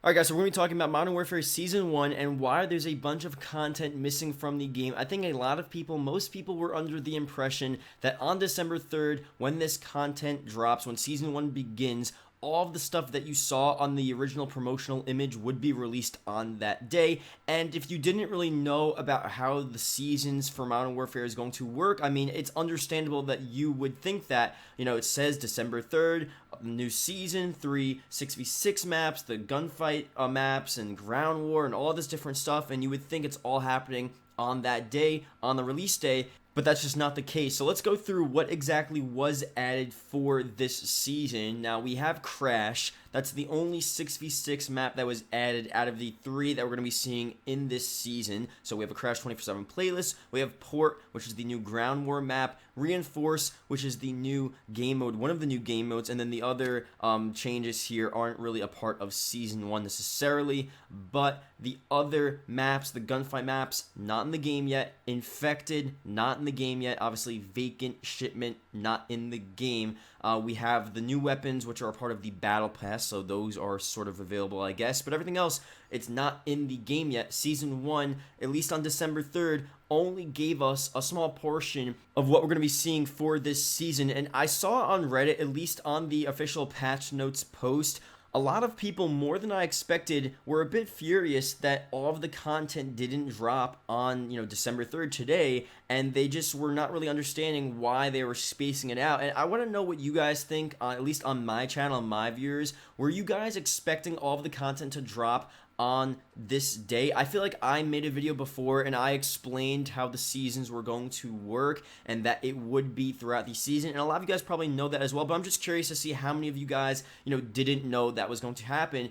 Alright guys, so we're going to be talking about Modern Warfare Season 1 and why there's a bunch of content missing from the game. I think a lot of people, most people were under the impression that on December 3rd, when this content drops, when Season 1 begins, all of the stuff that you saw on the original promotional image would be released on that day. And if you didn't really know about how the seasons for Modern Warfare is going to work, I mean, it's understandable that you would think that, it says December 3rd, new season, 3 6v6 maps, the gunfight maps, and ground war, and all this different stuff, and you would think it's all happening on that day, on the release day. But that's just not the case. So let's go through what exactly was added for this season. Now, we have Crash. That's the only 6v6 map that was added out of the 3 that we're going to be seeing in this season. So we have a Crash 24/7 playlist. We have Port, which is the new ground war map. Reinforce, which is the new game mode, one of the new game modes. And then the other changes here aren't really a part of Season 1 necessarily. But the other maps, the gunfight maps, not in the game yet. Infected, not in the game yet. Obviously, Vacant, Shipment, not in the game. We have the new weapons, which are a part of the Battle Pass, so those are sort of available, I guess. But everything else, it's not in the game yet. Season 1, at least on December 3rd, only gave us a small portion of what we're going to be seeing for this season. And I saw on Reddit, at least on the official patch notes post, a lot of people, more than I expected, were a bit furious that all of the content didn't drop on, December 3rd today, and they just were not really understanding why they were spacing it out. And I want to know what you guys think, at least on my channel, my viewers. Were you guys expecting all of the content to drop on this day? I feel like I made a video before and I explained how the seasons were going to work and that it would be throughout the season, and a lot of you guys probably know that as well, but I'm just curious to see how many of you guys didn't know that was going to happen.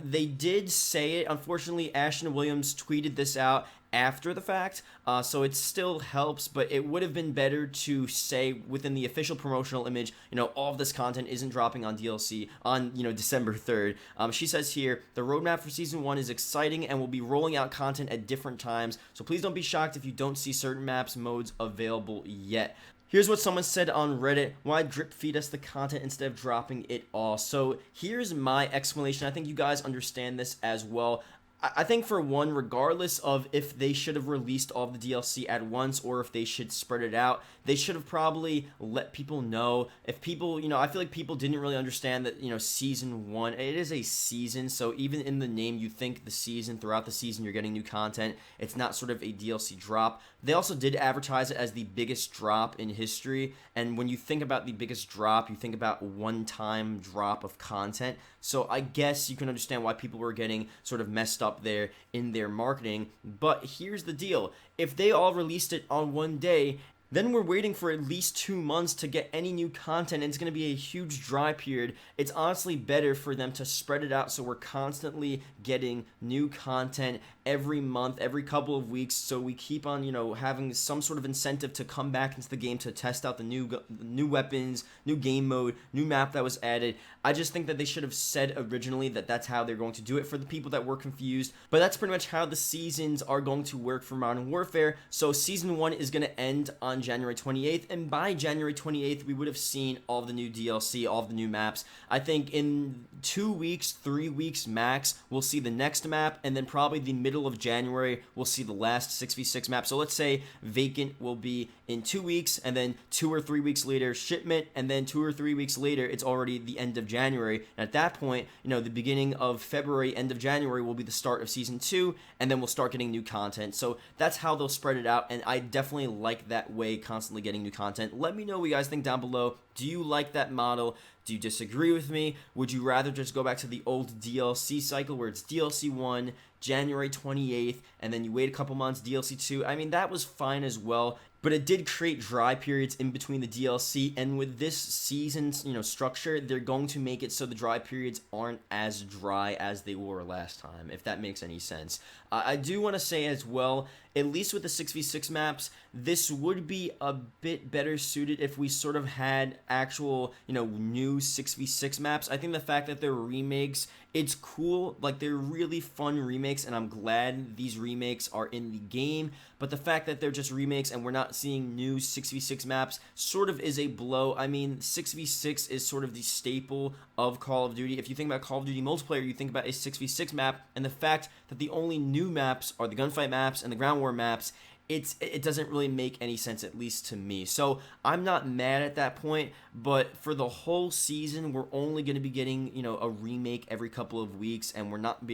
They did say it. Unfortunately, Ashton Williams tweeted this out after the fact, so it still helps, but it would have been better to say within the official promotional image, all of this content isn't dropping on DLC on, December 3rd. She says here, the roadmap for Season 1 is exciting and will be rolling out content at different times, so please don't be shocked if you don't see certain maps, modes available yet. Here's what someone said on Reddit: why drip feed us the content instead of dropping it all? So here's my explanation. I think you guys understand this as well. I think, for one, regardless of if they should have released all the DLC at once or if they should spread it out, they should have probably let people know. If people, I feel like people didn't really understand that, Season 1, it is a season, so even in the name, you think the season, throughout the season, you're getting new content. It's not sort of a DLC drop. They also did advertise it as the biggest drop in history, and when you think about the biggest drop, you think about one-time drop of content, so I guess you can understand why people were getting sort of messed up there in their marketing. But here's the deal: if they all released it on one day, then we're waiting for at least 2 months to get any new content, and it's going to be a huge dry period. It's honestly better for them to spread it out so we're constantly getting new content every month, every couple of weeks, so we keep on, having some sort of incentive to come back into the game to test out the new weapons, new game mode, new map that was added. I just think that they should have said originally that that's how they're going to do it for the people that were confused. But that's pretty much how the seasons are going to work for Modern Warfare. So Season 1 is going to end on January 28th, and by January 28th, we would have seen all of the new DLC, all of the new maps. I think in 2 weeks, 3 weeks max, we'll see the next map, and then probably the middle of January, we'll see the last 6v6 map. So let's say Vacant will be in 2 weeks, and then 2 or 3 weeks later, Shipment, and then 2 or 3 weeks later, it's already the end of January. And at that point, the beginning of February, end of January will be the start of Season 2, and then we'll start getting new content. So that's how they'll spread it out, and I definitely like that way, constantly getting new content. Let me know what you guys think down below. Do you like that model? Do you disagree with me? Would you rather just go back to the old DLC cycle where it's DLC 1, January 28th, and then you wait a couple months, DLC 2? I mean, that was fine as well, but it did create dry periods in between the DLC, and with this season's, structure, they're going to make it so the dry periods aren't as dry as they were last time, if that makes any sense. I do want to say as well, at least with the 6v6 maps, this would be a bit better suited if we sort of had actual, new 6v6 maps. I think the fact that they're remakes It's cool, like they're really fun remakes, and I'm glad these remakes are in the game. But the fact that they're just remakes and we're not seeing new 6v6 maps sort of is a blow. I mean, 6v6 is sort of the staple of Call of Duty. If you think about Call of Duty multiplayer, you think about a 6v6 map, and the fact that the only new maps are the gunfight maps and the ground war maps, it doesn't really make any sense, at least to me. So I'm not mad at that point, but for the whole season, we're only going to be getting, a remake every couple of weeks, and we're not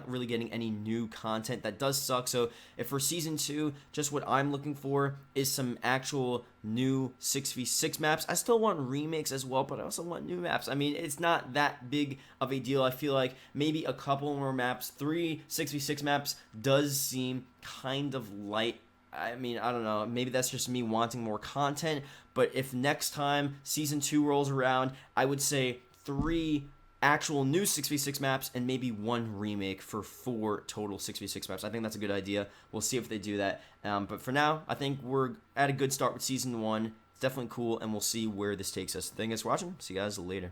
really getting any new content. That does suck. So if for season 2, just what I'm looking for is some actual new 6v6 maps. I still want remakes as well, but I also want new maps. I mean, it's not that big of a deal. I feel like maybe a couple more maps, 3 6v6 maps does seem kind of light. I mean, I don't know. Maybe that's just me wanting more content. But if next time Season 2 rolls around, I would say 3 actual new 6v6 maps and maybe 1 remake for 4 total 6v6 maps. I think that's a good idea. We'll see if they do that. But for now, I think we're at a good start with Season 1. It's definitely cool, and we'll see where this takes us. Thank you guys for watching. See you guys later.